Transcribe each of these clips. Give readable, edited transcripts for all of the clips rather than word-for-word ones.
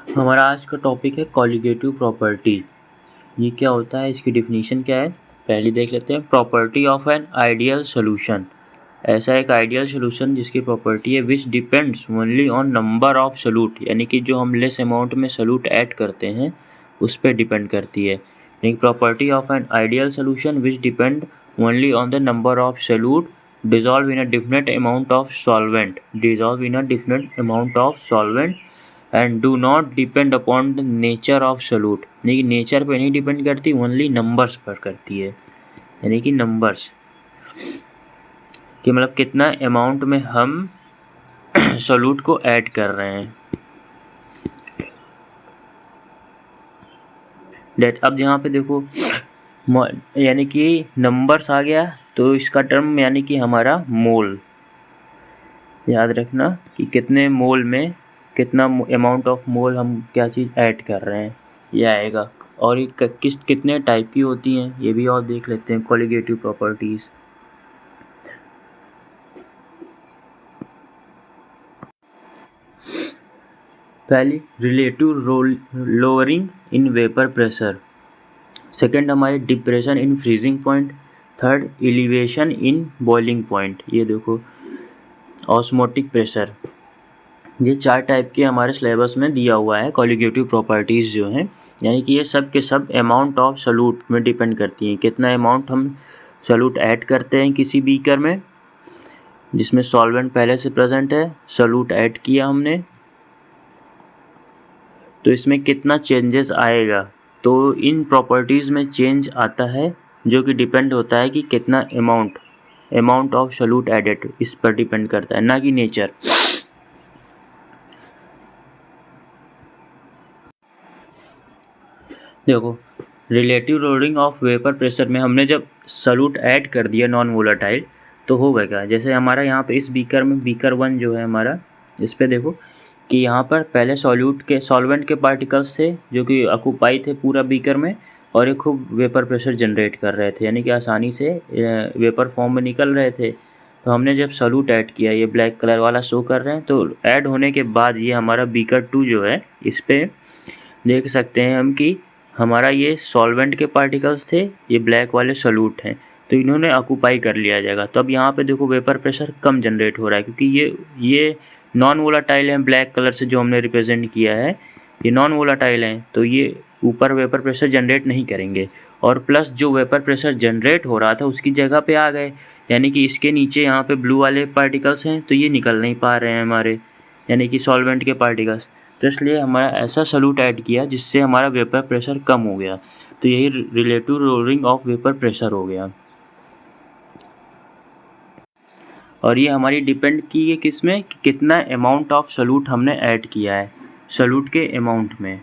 हमारा आज का टॉपिक है कॉलिगेटिव प्रॉपर्टी। ये क्या होता है, इसकी डिफिनीशन क्या है, पहले देख लेते हैं। Property of an ideal solution, ऐसा एक आइडियल सोल्यूशन जिसकी प्रॉपर्टी है which depends only on number of solute, यानी कि जो हम लेस अमाउंट में सॉल्यूट ऐड करते हैं उस पर डिपेंड करती है। यानी property of an ideal solution which depend only on the number of solute dissolve in a definite amount of solvent and do not depend upon the nature of solute, यानी कि nature पे नहीं depend करती, only numbers पर करती है। यानी कि नंबर्स कि मतलब कितना अमाउंट में हम सोल्यूट को ऐड कर रहे हैं। डेट अब यहाँ पे देखो यानी कि नंबर्स आ गया तो इसका टर्म यानी कि हमारा मोल, याद रखना कि कितने मोल में कितना अमाउंट ऑफ मोल हम क्या चीज़ ऐड कर रहे हैं ये आएगा। और ये कितने टाइप की होती हैं ये भी और देख लेते हैं, कॉलिगेटिव प्रॉपर्टीज़। पहली relative lowering in vapour pressure, second हमारी depression in freezing point, third elevation in boiling point. ये देखो ऑस्मोटिक प्रेशर, ये 4 टाइप के हमारे सिलेबस में दिया हुआ है कॉलिगेटिव प्रॉपर्टीज़ जो हैं। यानी कि ये सब के सब अमाउंट ऑफ सॉल्यूट में डिपेंड करती हैं, कितना अमाउंट हम सॉल्यूट ऐड करते हैं किसी बीकर में जिसमें सॉल्वेंट पहले से प्रेजेंट है, सॉल्यूट ऐड किया हमने तो इसमें कितना चेंजेस आएगा। तो इन प्रॉपर्टीज़ में चेंज आता है जो कि डिपेंड होता है कि कितना अमाउंट ऑफ सॉल्यूट एडेड, इस पर डिपेंड करता है, ना कि नेचर। देखो relative loading of vapour pressure में हमने जब सॉल्यूट ऐड कर दिया नॉन वोलेटाइल तो होगा क्या, जैसे हमारा यहाँ पे इस बीकर में बीकर 1 जो है हमारा, इस पे देखो कि यहाँ पर पहले सॉल्वेंट के पार्टिकल्स थे जो कि ऑक्यूपाई थे पूरा बीकर में और ये खूब वेपर प्रेशर जनरेट कर रहे थे, यानी कि आसानी से वेपर फॉर्म में निकल रहे थे। तो हमने जब सॉल्यूट ऐड किया, ये ब्लैक कलर वाला शो कर रहे हैं, तो ऐड होने के बाद ये हमारा बीकर 2 जो है इस पर देख सकते हैं हम कि हमारा ये सॉल्वेंट के पार्टिकल्स थे, ये ब्लैक वाले सॉल्यूट हैं, तो इन्होंने ऑक्यूपाई कर लिया जाएगा। तो अब यहाँ पे देखो वेपर प्रेशर कम जनरेट हो रहा है क्योंकि ये नॉन वोलाटाइल हैं, ब्लैक कलर से जो हमने रिप्रेजेंट किया है ये नॉन वोलाटाइल हैं, तो ये ऊपर वेपर प्रेशर जनरेट नहीं करेंगे। और प्लस जो वेपर प्रेशर जनरेट हो रहा था उसकी जगह पे आ गए, यानी कि इसके नीचे यहाँ पे ब्लू वाले पार्टिकल्स हैं तो ये निकल नहीं पा रहे हैं हमारे, यानी कि सॉल्वेंट के पार्टिकल्स। तो इसलिए हमारा ऐसा सॉल्यूट ऐड किया जिससे हमारा वेपर प्रेशर कम हो गया, तो यही relative lowering of vapour pressure हो गया। और ये हमारी डिपेंड की है किस में, कि कितना अमाउंट ऑफ सॉल्यूट हमने ऐड किया है, सॉल्यूट के अमाउंट में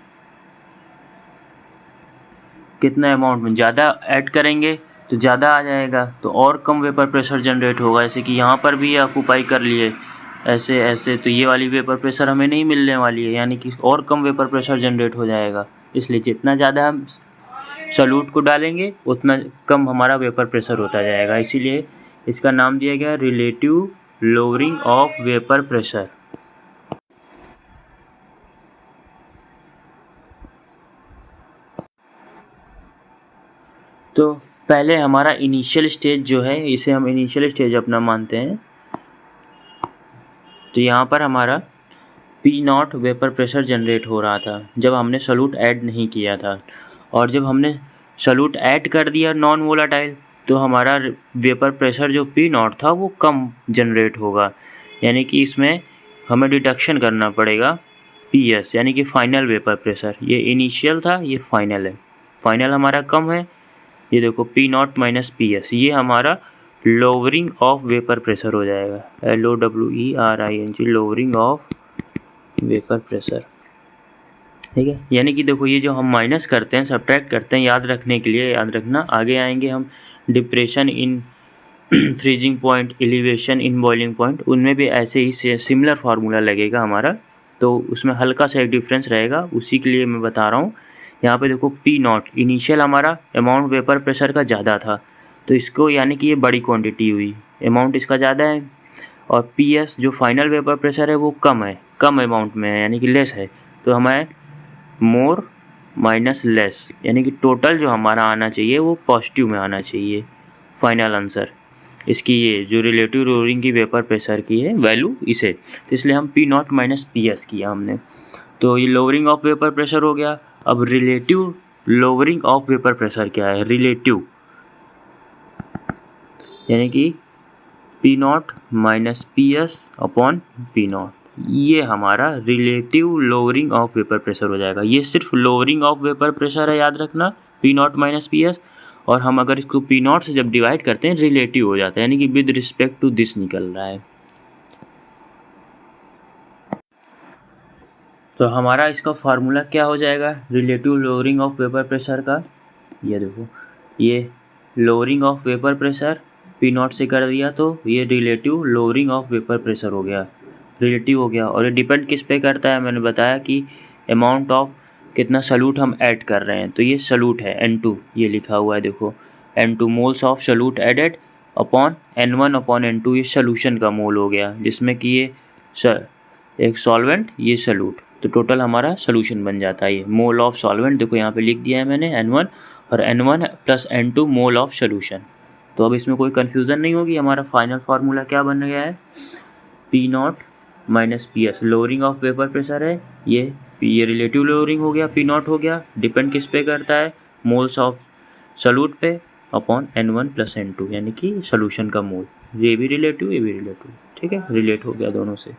कितना अमाउंट में ज़्यादा ऐड करेंगे तो ज़्यादा आ जाएगा, तो और कम वेपर प्रेशर जनरेट होगा। जैसे कि यहाँ पर भी ऑक्यूपाई कर लिए ऐसे ऐसे, तो ये वाली वेपर प्रेशर हमें नहीं मिलने वाली है, यानी कि और कम वेपर प्रेशर जनरेट हो जाएगा। इसलिए जितना ज़्यादा हम सॉल्यूट को डालेंगे उतना कम हमारा वेपर प्रेशर होता जाएगा, इसीलिए इसका नाम दिया गया relative lowering of vapour pressure. तो पहले हमारा इनिशियल स्टेज जो है, इसे हम इनिशियल स्टेज अपना मानते हैं। तो यहाँ पर हमारा P0 वेपर प्रेशर जनरेट हो रहा था जब हमने सॉल्यूट ऐड नहीं किया था, और जब हमने सॉल्यूट ऐड कर दिया नॉन वोलाटाइल तो हमारा वेपर प्रेशर जो P0 था वो कम जनरेट होगा, यानी कि इसमें हमें डिडक्शन करना पड़ेगा PS, यानी कि फाइनल वेपर प्रेशर। ये इनिशियल था, ये फाइनल है, फाइनल हमारा कम है, ये देखो P0 माइनस PS, ये हमारा लोअरिंग ऑफ वेपर प्रेशर हो जाएगा, LOWERING, lowering of vapour pressure. ठीक है, यानी कि देखो ये जो हम माइनस करते हैं, सब्ट्रैक्ट करते हैं, याद रखने के लिए, याद रखना आगे आएंगे हम depression in freezing point, elevation in boiling point, उनमें भी ऐसे ही सिमिलर फार्मूला लगेगा हमारा, तो उसमें हल्का सा एक डिफरेंस रहेगा, उसी के लिए मैं बता रहा हूँ। यहाँ पे देखो P0 इनिशियल हमारा अमाउंट वेपर प्रेशर का ज़्यादा था, तो इसको यानी कि ये बड़ी क्वांटिटी हुई, अमाउंट इसका ज़्यादा है, और PS जो फाइनल वेपर प्रेशर है वो कम है, कम अमाउंट में है, यानी कि लेस है, तो हमें मोर माइनस लेस, यानी कि टोटल जो हमारा आना चाहिए वो पॉजिटिव में आना चाहिए। फाइनल आंसर इसकी ये जो रिलेटिव लोअरिंग की वेपर प्रेशर की है वैल्यू इसे, तो इसलिए हम P not minus P S किया हमने। तो ये लोअरिंग ऑफ वेपर प्रेशर हो गया। अब relative lowering of vapour pressure क्या है? रिलेटिव यानी कि P not minus P S upon P not, ये हमारा relative lowering of vapour pressure हो जाएगा। ये सिर्फ लोअरिंग ऑफ वेपर प्रेशर है, याद रखना, P not minus P S, और हम अगर इसको पी नॉट से जब डिवाइड करते हैं रिलेटिव हो जाता है, यानी कि विद रिस्पेक्ट टू दिस निकल रहा है। तो हमारा इसका फार्मूला क्या हो जाएगा relative lowering of vapour pressure का? ये देखो, ये lowering of vapour pressure P not से कर दिया तो ये relative lowering of vapour pressure हो गया, रिलेटिव हो गया। और ये डिपेंड किस पे करता है? मैंने बताया कि अमाउंट ऑफ कितना सल्यूट हम ऐड कर रहे हैं, तो ये सल्यूट है N2, ये लिखा हुआ है देखो, N2 moles of solute added upon N1 upon N2, ये सोल्यूशन का मोल हो गया, जिसमें कि ये एक सॉल्वेंट, ये सल्यूट, तो टोटल हमारा सोल्यूशन बन जाता है। ये मोल ऑफ सॉल्वेंट देखो यहाँ पे लिख दिया है मैंने N1, और N1 plus N2 mole of solution. तो अब इसमें कोई कन्फ्यूज़न नहीं होगी। हमारा फाइनल फार्मूला क्या बन गया है? P not minus P S, lowering of vapour pressure है ये रिलेटिव लोअरिंग हो गया, पी नॉट हो गया, डिपेंड किस पे करता है? मोल्स ऑफ सल्यूट पे अपॉन N1 प्लस N2, यानी कि सोल्यूशन का मोल। ये भी रिलेटिव, ये भी रिलेटिव, ठीक है, रिलेट हो गया दोनों से।